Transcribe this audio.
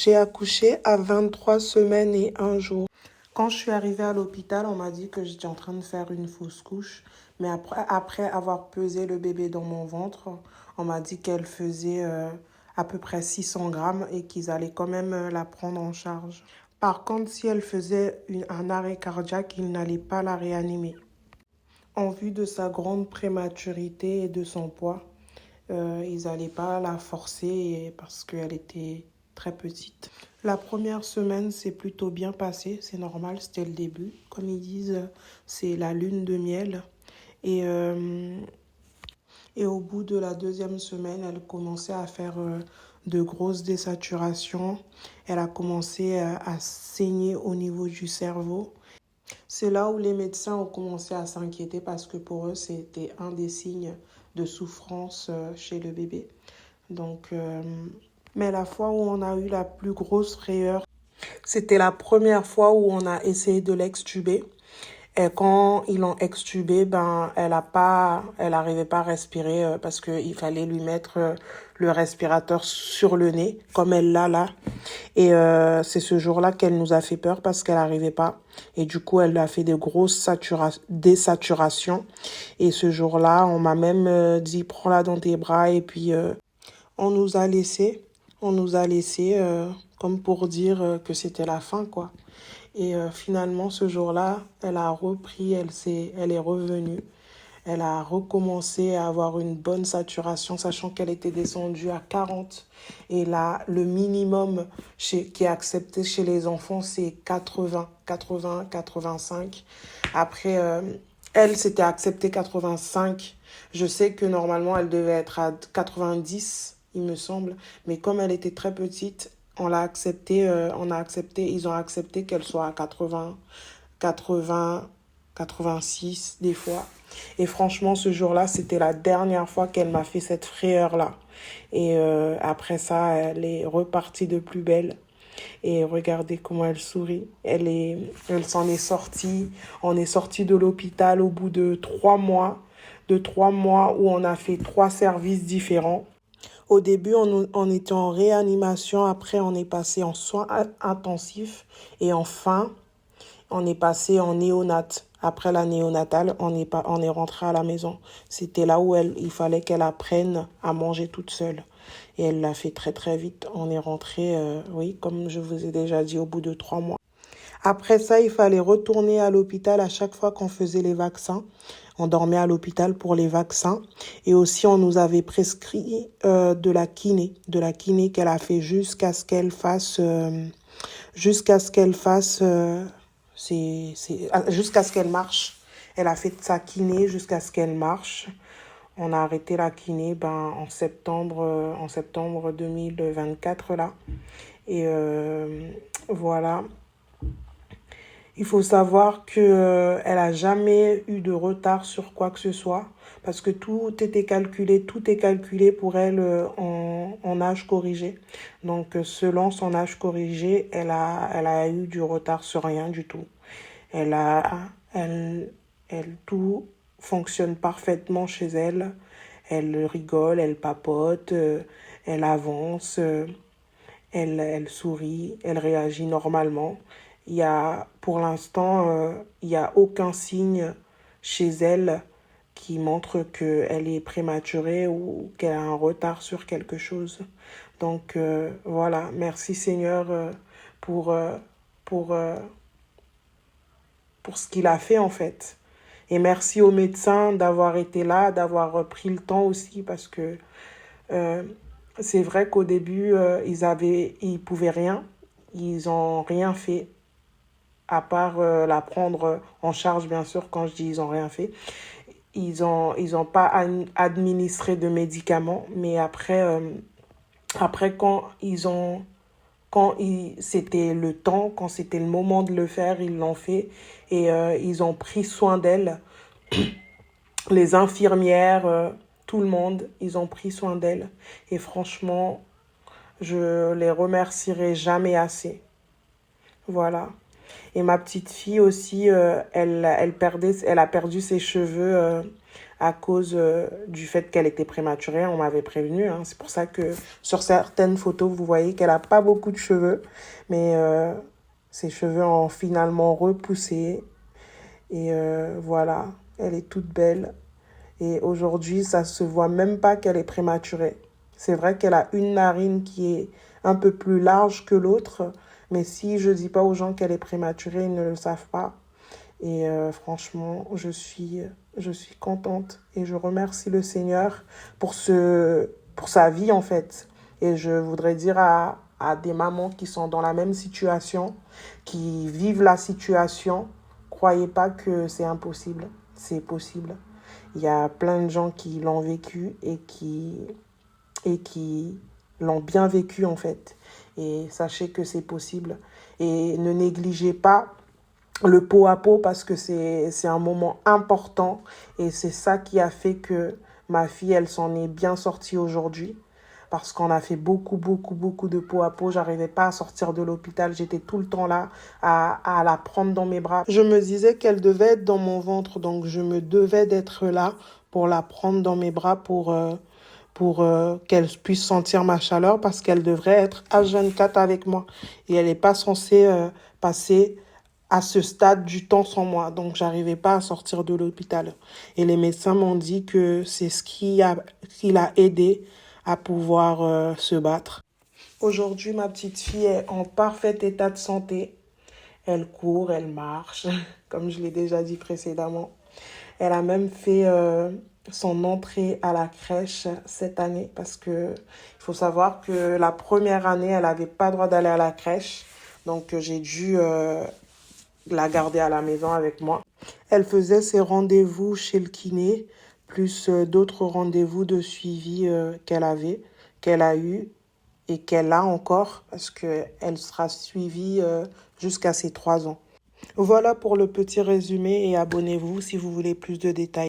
J'ai accouché à 23 semaines et un jour. Quand je suis arrivée à l'hôpital, on m'a dit que j'étais en train de faire une fausse couche. Mais après avoir pesé le bébé dans mon ventre, on m'a dit qu'elle faisait à peu près 600 grammes et qu'ils allaient quand même la prendre en charge. Par contre, si elle faisait un arrêt cardiaque, ils n'allaient pas la réanimer. En vue de sa grande prématurité et de son poids, ils n'allaient pas la forcer parce qu'elle était très petite. La première semaine s'est plutôt bien passée, c'est normal, c'était le début. Comme ils disent, c'est la lune de miel. Et, euh, et au bout de la deuxième semaine, elle commençait à faire de grosses désaturations. Elle a commencé à saigner au niveau du cerveau. C'est là où les médecins ont commencé à s'inquiéter parce que pour eux, c'était un des signes de souffrance chez le bébé. Donc, mais la fois où on a eu la plus grosse frayeur, c'était la première fois où on a essayé de l'extuber. Et quand ils l'ont extubée, ben, elle arrivait pas à respirer parce qu'il fallait lui mettre le respirateur sur le nez, comme elle l'a là. Et c'est ce jour-là qu'elle nous a fait peur parce qu'elle n'arrivait pas. Et du coup, elle a fait de grosses désaturations. Et ce jour-là, on m'a même dit, prends-la dans tes bras. Et puis, on nous a laissé, comme pour dire que c'était la fin, quoi. Et finalement, ce jour-là, elle a repris, elle est revenue. Elle a recommencé à avoir une bonne saturation, sachant qu'elle était descendue à 40. Et là, le minimum qui est accepté chez les enfants, c'est 80, 85. Après, elle, s'était acceptée 85. Je sais que normalement, elle devait être à 90, il me semble. Mais comme elle était très petite, ils ont accepté qu'elle soit à 80, 86 des fois. Et franchement, ce jour-là, c'était la dernière fois qu'elle m'a fait cette frayeur-là. Et après ça, elle est repartie de plus belle. Et regardez comment elle sourit. Elle s'en est sortie. On est sorti de l'hôpital au bout de 3 mois. De 3 mois où on a fait 3 services différents. Au début, on était en réanimation. Après, on est passé en soins intensifs. Et enfin, on est passé en néonat. Après la néonatale, on est rentré à la maison. C'était là où il fallait qu'elle apprenne à manger toute seule. Et elle l'a fait très très vite. On est rentré, oui, comme je vous ai déjà dit, au bout de 3 mois. Après ça, il fallait retourner à l'hôpital à chaque fois qu'on faisait les vaccins. On dormait à l'hôpital pour les vaccins. Et aussi, on nous avait prescrit de la kiné. De la kiné qu'elle a fait jusqu'à ce qu'elle fasse... jusqu'à ce qu'elle marche. Elle a fait sa kiné jusqu'à ce qu'elle marche. On a arrêté la kiné en septembre 2024 là. Et voilà. Il faut savoir que elle a jamais eu de retard sur quoi que ce soit parce que tout est calculé pour elle en âge corrigé. Donc selon son âge corrigé, elle a eu du retard sur rien du tout. Elle a elle elle tout fonctionne parfaitement chez elle. Elle rigole, elle papote, elle avance, elle sourit, elle réagit normalement. Pour l'instant, il y a aucun signe chez elle qui montre qu'elle est prématurée ou qu'elle a un retard sur quelque chose. Donc voilà, merci Seigneur pour, euh, pour, euh, pour ce qu'il a fait en fait. Et merci aux médecins d'avoir été là, d'avoir pris le temps aussi parce que euh, c'est vrai qu'au début, ils pouvaient rien. Ils ont rien fait à part la prendre en charge, bien sûr, quand je dis ils ont rien fait. Ils ont pas administré de médicaments, mais après c'était le temps, quand c'était le moment de le faire, ils l'ont fait et ils ont pris soin d'elle. Les infirmières, tout le monde, ils ont pris soin d'elle. Et franchement, je les remercierai jamais assez. Voilà. Et ma petite fille aussi, elle a perdu ses cheveux à cause du fait qu'elle était prématurée. On m'avait prévenu. Hein. C'est pour ça que sur certaines photos, vous voyez qu'elle n'a pas beaucoup de cheveux. Mais ses cheveux ont finalement repoussé. Et voilà, elle est toute belle. Et aujourd'hui, ça se voit même pas qu'elle est prématurée. C'est vrai qu'elle a une narine qui est un peu plus large que l'autre. Mais si je dis pas aux gens qu'elle est prématurée, ils ne le savent pas. Et franchement, je suis contente. Et je remercie le Seigneur pour sa vie, en fait. Et je voudrais dire à des mamans qui sont dans la même situation, qui vivent la situation, croyez pas que c'est impossible. C'est possible. Il y a plein de gens qui l'ont vécu et qui l'ont bien vécu, en fait. Et sachez que c'est possible. Et ne négligez pas le pot à pot parce que c'est un moment important. Et c'est ça qui a fait que ma fille, elle s'en est bien sortie aujourd'hui. Parce qu'on a fait beaucoup de pot à pot. J'arrivais pas à sortir de l'hôpital. J'étais tout le temps là à la prendre dans mes bras. Je me disais qu'elle devait être dans mon ventre. Donc, je me devais d'être là pour la prendre dans mes bras pour qu'elle puisse sentir ma chaleur parce qu'elle devrait être H24 avec moi. Et elle n'est pas censée passer à ce stade du temps sans moi. Donc, j'arrivais pas à sortir de l'hôpital. Et les médecins m'ont dit que c'est ce qui l'a aidé à pouvoir se battre. Aujourd'hui, ma petite fille est en parfait état de santé. Elle court, elle marche, comme je l'ai déjà dit précédemment. Elle a même fait son entrée à la crèche cette année parce que il faut savoir que la première année, elle n'avait pas le droit d'aller à la crèche. Donc, j'ai dû la garder à la maison avec moi. Elle faisait ses rendez-vous chez le kiné, plus d'autres rendez-vous de suivi qu'elle a eu et qu'elle a encore parce qu'elle sera suivie jusqu'à ses 3 ans. Voilà pour le petit résumé et abonnez-vous si vous voulez plus de détails.